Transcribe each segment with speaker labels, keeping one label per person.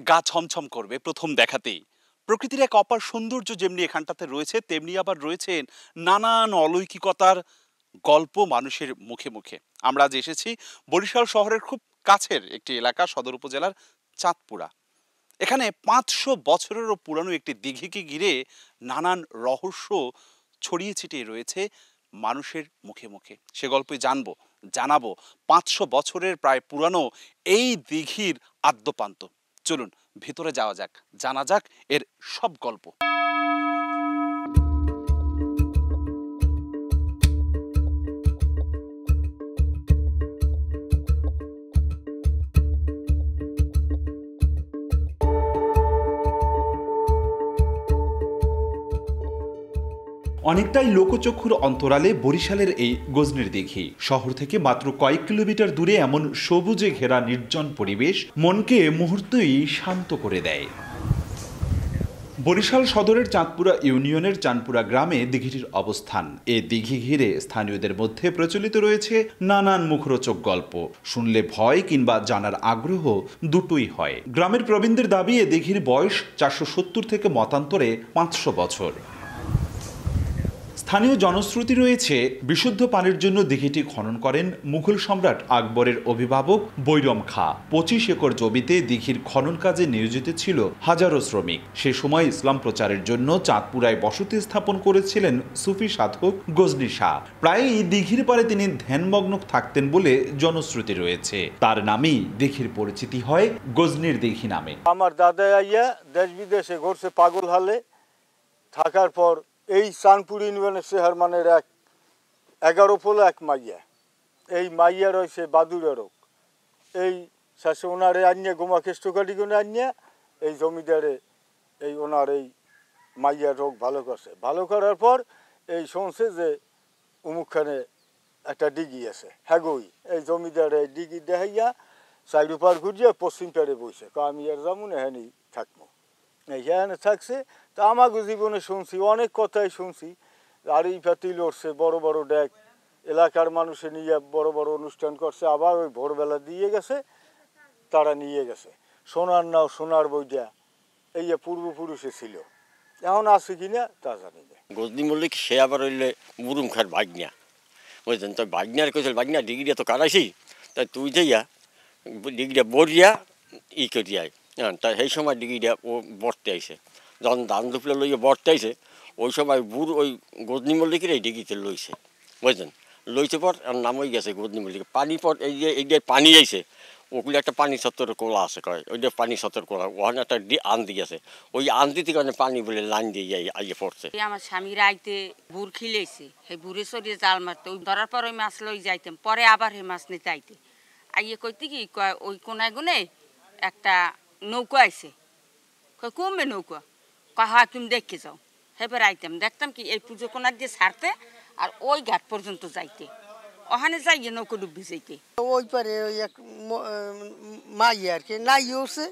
Speaker 1: গা ছমছম করবে প্রথম দেখাতেই। প্রকৃতির এক অপার সৌন্দর্য যেমনি এখানটাতে রয়েছে, তেমনি আবার রয়েছেন নানান অলৌকিকতার গল্প মানুষের মুখে মুখে। আমরা আজ এসেছি বরিশাল শহরের খুব কাছের একটি এলাকা, সদর উপজেলার চাঁদপুরা। এখানে ৫০০ বছরেরও পুরানো একটি দিঘিকে ঘিরে নানান রহস্য ছড়িয়ে ছিটিয়ে রয়েছে মানুষের মুখে মুখে। সে গল্পই জানবো, জানাবো ৫০০ বছরের প্রায় পুরানো এই দিঘির আদ্যোপান্ত। চলুন ভিতরে যাওয়া যাক, জানা যাক এর সব গল্প। অনেকটাই লোকচক্ষুর অন্তরালে বরিশালের এই গজনীর দিঘি। শহর থেকে মাত্র কয়েক কিলোমিটার দূরে এমন সবুজে ঘেরা নির্জন পরিবেশ মনকে মুহূর্তেই শান্ত করে দেয়। বরিশাল সদরের চাঁদপুরা ইউনিয়নের চাঁদপুরা গ্রামে দিঘিটির অবস্থান। এ দিঘি ঘিরে স্থানীয়দের মধ্যে প্রচলিত রয়েছে নানান মুখরোচক গল্প। শুনলে ভয় কিংবা জানার আগ্রহ দুটোই হয়। গ্রামের প্রবীণদের দাবি, এ দিঘির বয়স ৪৭০ থেকে মতান্তরে ৫০০ বছর। স্থানীয় জনশ্রুতি রয়েছে, বিশুদ্ধ পানির জন্য দিঘিটি খনন করেন মুঘল সম্রাট আকবরের অভিভাবক বৈরম খাঁ। ২৫ একর জমিতে দিঘির খনন কাজে নিয়োজিত ছিল হাজারো শ্রমিক। সে সময় ইসলাম প্রচারের জন্য চাঁদপুরায় বসতি স্থাপন করেছিলেন সুফি সাধক গজনী শাহ। প্রায়ই দিঘির পাড়ে তিনি ধ্যানমগ্ন থাকতেন বলে জনশ্রুতি রয়েছে। তার নামেই দিঘির পরিচিতি হয় গজনীর দিঘি নামে।
Speaker 2: আমার দাদা আইয়া দেশ বিদেশে ঘুরছে পাগল হালে, থাকার পর এই চাঁদপুর ইউনিয়নের চেহারমানের ১১ পোলা এক মাইয়া, এই মাইয়া রয়েছে বাদুড়া রোগ। এই শেষে ওনারে আনিয়া গোমা কেষ্টকাটি করে আনিয়া এই জমিদারে এই ওনার এই মাইয়ার রোগ ভালো করছে। ভালো করার পর এই শুনছে যে উমুকখানে একটা ডিগি আছে, হ্যাগোই এই জমিদারে এই ডিগি দেখাইয়া সাইড পার ঘুরিয়ে পশ্চিম পাড়ে বইছে, আমি আর যেমন এখানেই থাকবো। এইখানে থাকছে। তা আমাকে জীবনে শুনছি, অনেক কথাই শুনছি, আড়ি পাতি লড়ছে, বড় বড় ড্যাক, এলাকার মানুষে নিয়ে বড় বড় অনুষ্ঠান করছে। আবার ওই ভোরবেলা দিয়ে গেছে, তারা নিয়ে গেছে। সোনার নাও সোনার বইটা এই যে পূর্বপুরুষে ছিল, এখন আছে কিনা তা জানি না।
Speaker 3: গজনী মল্লিক সে আবার হইলে মুরুম খার বাগনা, বুঝলেন তো? বাগনার কেছিল বাগনা ডিগ্রিটা তো কাটাইছি, তাই তুই যাইয়া ডিগ্রিটা বরিয়া ই করিয়ায়। হ্যাঁ, তাই সেই সময় ডিগ্রিটা ও বর্তে আইসে, যখন ধান দুপুরে লইয়া বর্তে আইসে ওই সময় বুড় ওই গজনী মল্লিকের এই ডিগ্রিতে লইছে, বুঝলেন? লইছে পর আর নাম হয়ে গেছে গজনী মল্লিক। পানি পর এই যে পানি আইসে, ওগুলো একটা পানি সত্তরের কোলা আছে, কয় ওইটা পানি সত্তর কোলা, ওখানে একটা আন্দি আছে, ওই আন্দিতে কারণে পানি বলে লাইন দিয়ে আইয়ে পড়ছে।
Speaker 4: আমার স্বামীর আইতে বুর খিলেছে, সেই বুড়ে সরিয়ে জাল মারতে, ওই ধরার পর ওই মাছ লই যাইতাম, পরে আবার সেই মাছ নিতে আইতে আইয়ে কইতে কি কয় ওই কোনায় গুনে একটা নৌকা আইছে, কয় কমবে নৌকা, কয় হ্যাঁ তুমি দেখে যাও। হেবার আইতাম, দেখতাম কি এই পুজো কোনার দিয়ে ছাড়তে আর ওই ঘাট পর্যন্ত যাইতে, ওখানে যাইয়ে নৌকা ডুবি যাইতে।
Speaker 5: ওই পারে ওই এক মাই আর কি নাই উঠছে,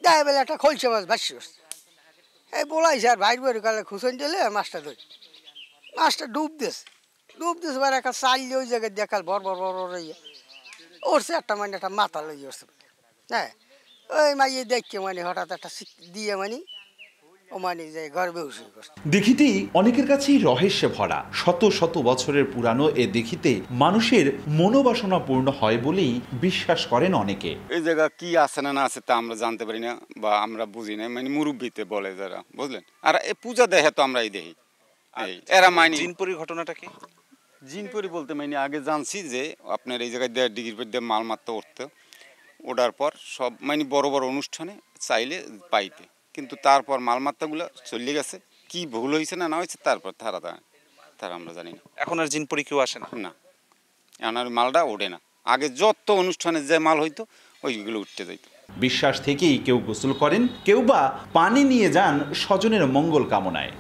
Speaker 5: দেখা বেলা একটা খলসে মাছ ভাসি উঠছে। এই বলাইছে আর ভাই বই কালে খুঁচন দিলে আর মাছটা ধরি, মাছটা ডুব দিয়েছে বার একটা চাল ওই জায়গায় দেখাল বর বর বর উঠছে একটা, মানে একটা মাথা লই উঠছে। হ্যাঁ, ওই মাইয়ে দেখে মানে হঠাৎ একটা দিয়ে মানে ও মানে যে গর্বে উঠে করছে।
Speaker 1: দিঘিটি অনেকের কাছেই রহস্যে ভরা। শত শত বছরের পুরানো এ দিঘিতে মানুষের মনোবাসনা পূর্ণ হয় বলেই বিশ্বাস করেন অনেকে।
Speaker 6: এই জায়গা কি আছে না না আছে তা আমরা জানতে পারি না বা আমরা বুঝি না, মানে মুরব্বীতে বলে যারা, বুঝলেন? আর এই পূজা দেখে তো আমরাই দেখি। এরা মাইনি
Speaker 1: জিনপুরির ঘটনাটা কি?
Speaker 6: জিনপুরি বলতে মানে আগে জানছি যে আপনার এই জায়গায় ডিগ্রির পর দিয়ে মাল মারতে উঠতো, ওঠার পর সব মানে বড় বড় অনুষ্ঠানে চাইলে পাইতে, কিন্তু তারপর মালমাত্রাগুলো চলে গেছে, কি ভুল হয়েছে না না হয়েছে তারপর তারা আমরা জানি না।
Speaker 1: এখন আর জিনপুরি কেউ আসে না?
Speaker 6: না, এখন আর মালটা ওঠে না। আগে যত অনুষ্ঠানে যে মাল হইতো ওইগুলো উঠতে যাইতো।
Speaker 1: বিশ্বাস থেকেই কেউ গোসল করেন, কেউ বা পানি নিয়ে যান স্বজনের মঙ্গল কামনায়।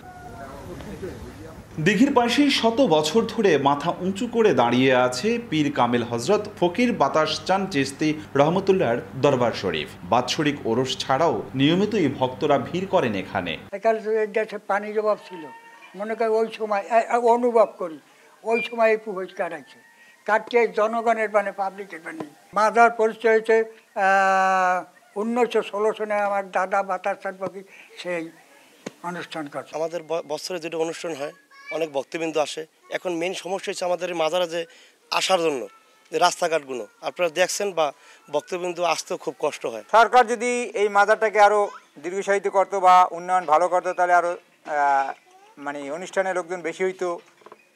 Speaker 1: দিঘির পাশেই শত বছর ধরে মাথা উঁচু করে দাঁড়িয়ে আছে পীর কামেল হজরত ফকির বাতাস চান চিশতি রহমতুল্লাহর দরবার শরীফ। বাৎসরিক ওরস ছাড়াও নিয়মিতই ভক্তরা ভিড় করেন এখানে।
Speaker 7: দেশে পানির অভাব ছিল, মনে করি ওই সময় অনুভব করি ওই সময় এই পুকুর কাটছে জনগণের মানে পাবলিকের মানে। মাদার পরিচয় হয়েছে 1916 সনে আমার দাদা বাতাসান পাখি সেই অনুষ্ঠান করছে।
Speaker 8: আমাদের বছরে যেটা অনুষ্ঠান হয় অনেক ভক্তবৃন্দ আসে। এখন মেইন সমস্যা হচ্ছে আমাদের এই মাজারে যে আসার জন্য যে রাস্তাঘাটগুলো আপনারা দেখছেন বা ভক্তবৃন্দ আসতেও খুব কষ্ট হয়।
Speaker 9: সরকার যদি এই মাজারটাকে আরও দীর্ঘসায়িত করতো বা উন্নয়ন ভালো করতো তাহলে আরও মানে অনুষ্ঠানের লোকজন বেশি হইতো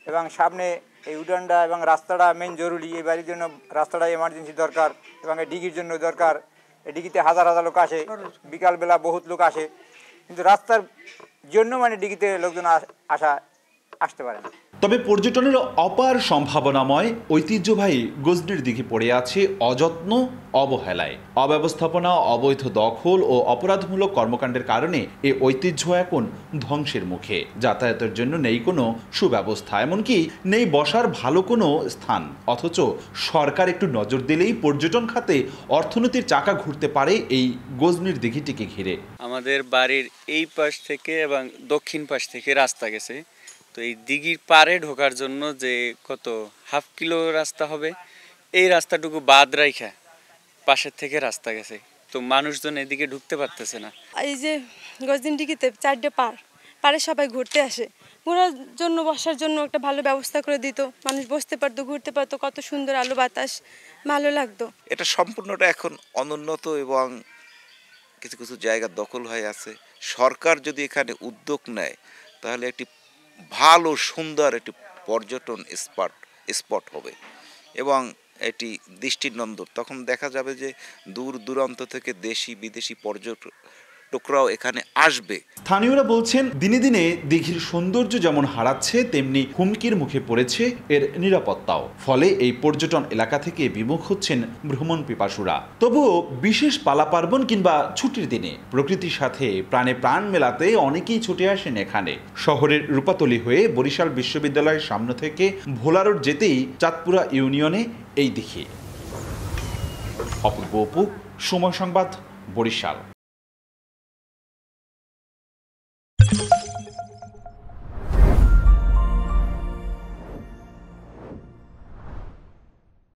Speaker 9: এবং সামনে এই উডানটা এবং রাস্তাটা মেন জরুরি। এই বাড়ির জন্য রাস্তাটা এমার্জেন্সি দরকার এবং এই ডিগির জন্য দরকার। এই ডিগিতে হাজার হাজার লোক আসে, বিকালবেলা বহুত লোক আসে, কিন্তু রাস্তার জন্য মানে ডিগিতে লোকজন আসতে পারে না।
Speaker 1: তবে পর্যটনের অপার সম্ভাবনাময় ঐতিহ্যবাহী গজনীর দিঘি পড়ে আছে অযত্ন, অবহেলায়। অব্যবস্থাপনা, অবৈধ দখল ও অপরাধমূলক কর্মকাণ্ডের কারণে এই ঐতিহ্য এখন ধ্বংসের মুখে। যাতায়াতের জন্য নেই কোনো সুব্যবস্থা, এমনকি নেই বসার ভালো কোনো স্থান। অথচ সরকার একটু নজর দিলেই পর্যটন খাতে অর্থনীতির চাকা ঘুরতে পারে এই গজনীর দিঘিটিকে ঘিরে।
Speaker 10: আমাদের বাড়ির এই পাশ থেকে এবং দক্ষিণ পাশ থেকে রাস্তা গেছে, তো এই দিঘির পারে ঢোকার জন্য যে কত হাফ কিলো রাস্তা হবে, এই রাস্তাটুকু বাদ রাইখা পাশের থেকে রাস্তা গেছে, তো মানুষজন এদিকে ঢুকতে পারতেছে না।
Speaker 11: এই যে গজদিন দিঘিতে 4টে পারে সবাই ঘুরতে আসে, ঘোরার জন্য বসার জন্য একটা ভালো ব্যবস্থা করে দিত, মানুষ বসতে পারতো, ঘুরতে পারতো, কত সুন্দর আলো বাতাস, ভালো লাগতো।
Speaker 12: এটা সম্পূর্ণটা এখন অনুন্নত এবং কিছু কিছু জায়গা দখল হয়ে আছে। সরকার যদি এখানে উদ্যোগ নেয় তাহলে একটি ভালো সুন্দর একটি পর্যটন স্পট হবে এবং এটি দৃষ্টিনন্দন। তখন দেখা যাবে যে দূর দূরান্ত থেকে দেশি বিদেশি পর্যটকরাও এখানে আসবে।
Speaker 1: স্থানীয়রা বলছেন, দিনে দিনে দিঘির সৌন্দর্য যেমন হারাচ্ছে, তেমনি হুমকির মুখে পড়েছে এর নিরাপত্তাও। ফলে এই পর্যটন এলাকা থেকে বিমুখ হচ্ছেন ভ্রমণ পিপাসুরা। তবুও বিশেষ পালা পার্বণ কিংবা ছুটির দিনে প্রকৃতির সাথে প্রাণে প্রাণ মেলাতে অনেকেই ছুটে আসেন এখানে। শহরের রূপাতলী হয়ে বরিশাল বিশ্ববিদ্যালয়ের সামনে থেকে ভোলা রোড যেতেই চাঁদপুরা ইউনিয়নে এই দিঘি। অপূর্ব অপু, সময় সংবাদ, বরিশাল।